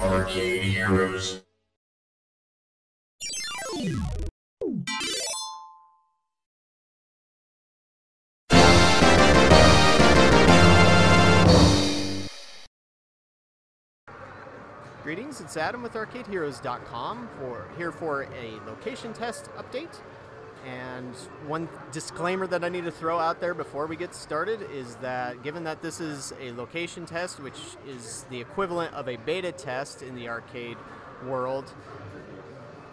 Arcade Heroes. Greetings, it's Adam with ArcadeHeroes.com here for a location test update. And one disclaimer that I need to throw out there before we get started is that given that this is a location test, which is the equivalent of a beta test in the arcade world,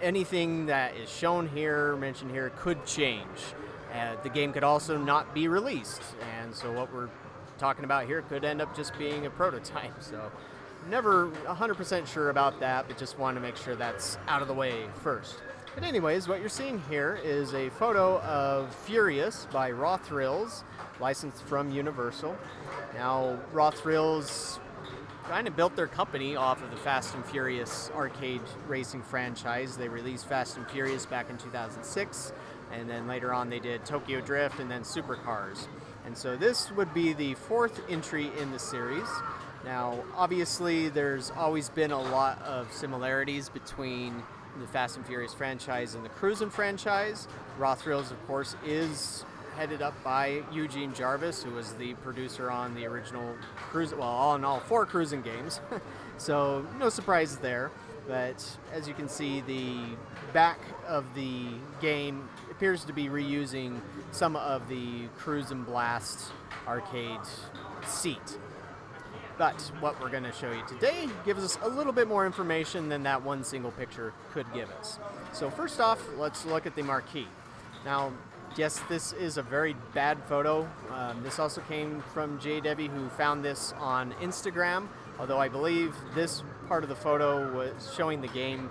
anything that is shown here, mentioned here, could change. The game could also not be released, and so what we're talking about here could end up just being a prototype. So never 100% sure about that, but just want to make sure that's out of the way first. But anyways, what you're seeing here is a photo of Furious by Raw Thrills, licensed from Universal. Now, Raw Thrills kind of built their company off of the Fast and Furious arcade racing franchise. They released Fast and Furious back in 2006, and then later on they did Tokyo Drift and then Supercars. And so this would be the fourth entry in the series. Now, obviously, there's always been a lot of similarities between the Fast and Furious franchise and the Cruisin' franchise. Raw Thrills, of course, is headed up by Eugene Jarvis, who was the producer on the original Cruisin', well, all in all, 4 Cruisin' games. So, no surprises there. But as you can see, the back of the game appears to be reusing some of the Cruisin' Blast arcade seat. But what we're going to show you today gives us a little bit more information than that one single picture could give us. So first off, let's look at the marquee. Now, yes, this is a very bad photo. This also came from Jay Debbie, who found this on Instagram, although I believe this part of the photo was showing the game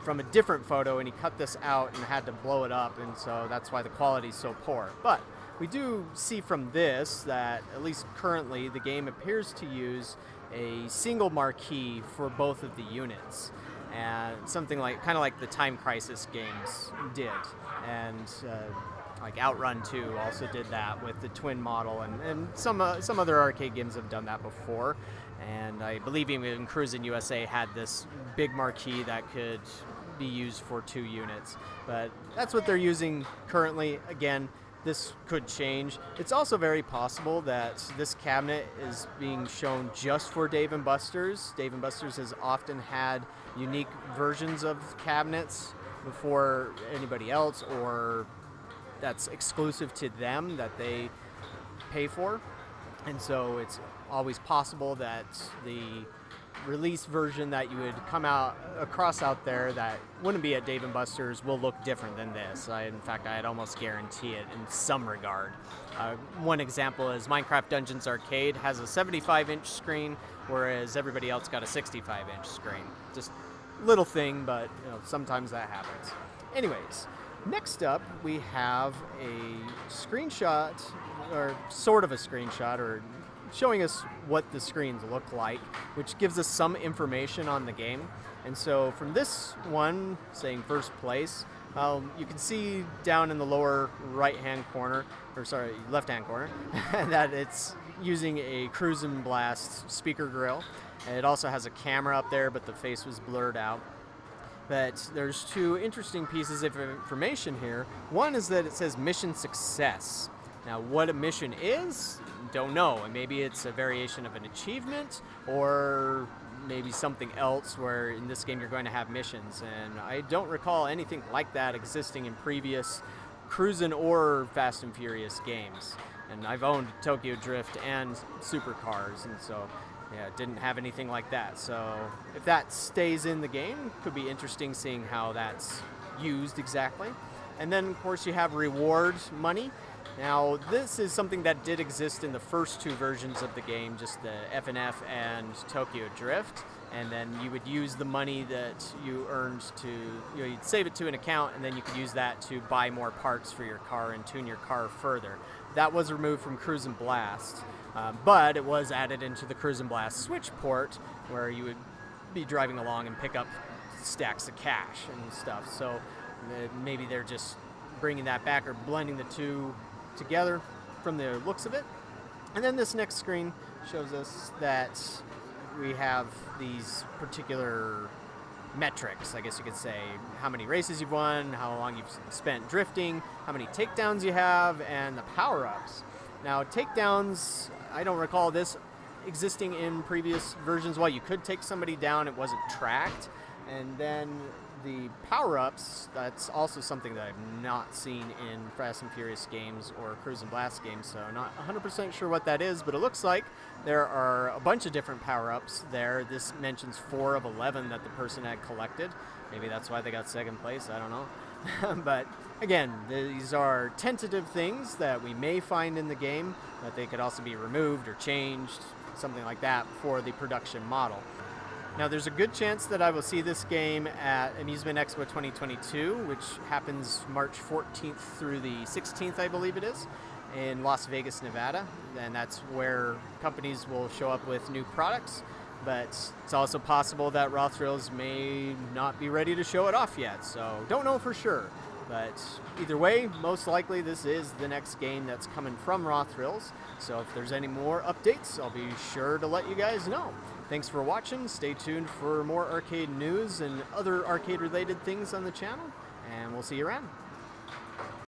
from a different photo, and he cut this out and had to blow it up, and so that's why the quality is so poor. But we do see from this that, at least currently, the game appears to use a single marquee for both of the units, and something like kind of like the Time Crisis games did, and like Outrun 2 also did that with the twin model, and some other arcade games have done that before. And I believe even Cruisin' USA had this big marquee that could be used for 2 units, but that's what they're using currently. Again, this could change. It's also very possible that this cabinet is being shown just for Dave & Buster's. Dave & Buster's has often had unique versions of cabinets before anybody else, or that's exclusive to them that they pay for. And so it's always possible that the release version that you would come across out there that wouldn't be at Dave & Buster's will look different than this. In fact, I'd almost guarantee it in some regard. One example is Minecraft Dungeons Arcade has a 75-inch screen, whereas everybody else got a 65-inch screen. Just a little thing, but you know, sometimes that happens. Anyways, next up we have a screenshot, or sort of a screenshot, or showing us what the screens look like, which gives us some information on the game. And so from this one, saying first place, you can see down in the lower right-hand corner, or sorry, left-hand corner, that it's using a Cruisin' Blast speaker grill. And it also has a camera up there, but the face was blurred out. But there's 2 interesting pieces of information here. One is that it says mission success. Now, what a mission is, don't know. Maybe it's a variation of an achievement, or maybe something else where in this game you're going to have missions. And I don't recall anything like that existing in previous Cruisin' or Fast and Furious games. And I've owned Tokyo Drift and Supercars, and so yeah, it didn't have anything like that. So if that stays in the game, could be interesting seeing how that's used exactly. And then, of course, you have reward money. Now, this is something that did exist in the first 2 versions of the game, just the FNF and Tokyo Drift, and then you would use the money that you earned to, you'd save it to an account, and then you could use that to buy more parts for your car and tune your car further. That was removed from Cruisin' Blast, but it was added into the Cruisin' Blast Switch port, where you would be driving along and pick up stacks of cash and stuff. So maybe they're just bringing that back or blending the 2 together from the looks of it. And then this next screen shows us that we have these particular metrics, I guess you could say. How many races you've won, how long you've spent drifting, how many takedowns you have, and the power-ups. Now, takedowns, I don't recall this existing in previous versions. While you could take somebody down, it wasn't tracked. And then the power-ups, that's also something that I've not seen in Fast and Furious games or Cruise and Blast games, so not 100% sure what that is, but it looks like there are a bunch of different power-ups there. This mentions 4 of 11 that the person had collected. Maybe that's why they got second place, I don't know. But again, these are tentative things that we may find in the game, but they could also be removed or changed, something like that, for the production model. Now, there's a good chance that I will see this game at Amusement Expo 2022, which happens March 14th through the 16th, I believe it is, in Las Vegas, Nevada. And that's where companies will show up with new products. But it's also possible that Raw Thrills may not be ready to show it off yet, so don't know for sure. But either way, most likely this is the next game that's coming from Raw Thrills. So if there's any more updates, I'll be sure to let you guys know. Thanks for watching. Stay tuned for more arcade news and other arcade-related things on the channel, and we'll see you around.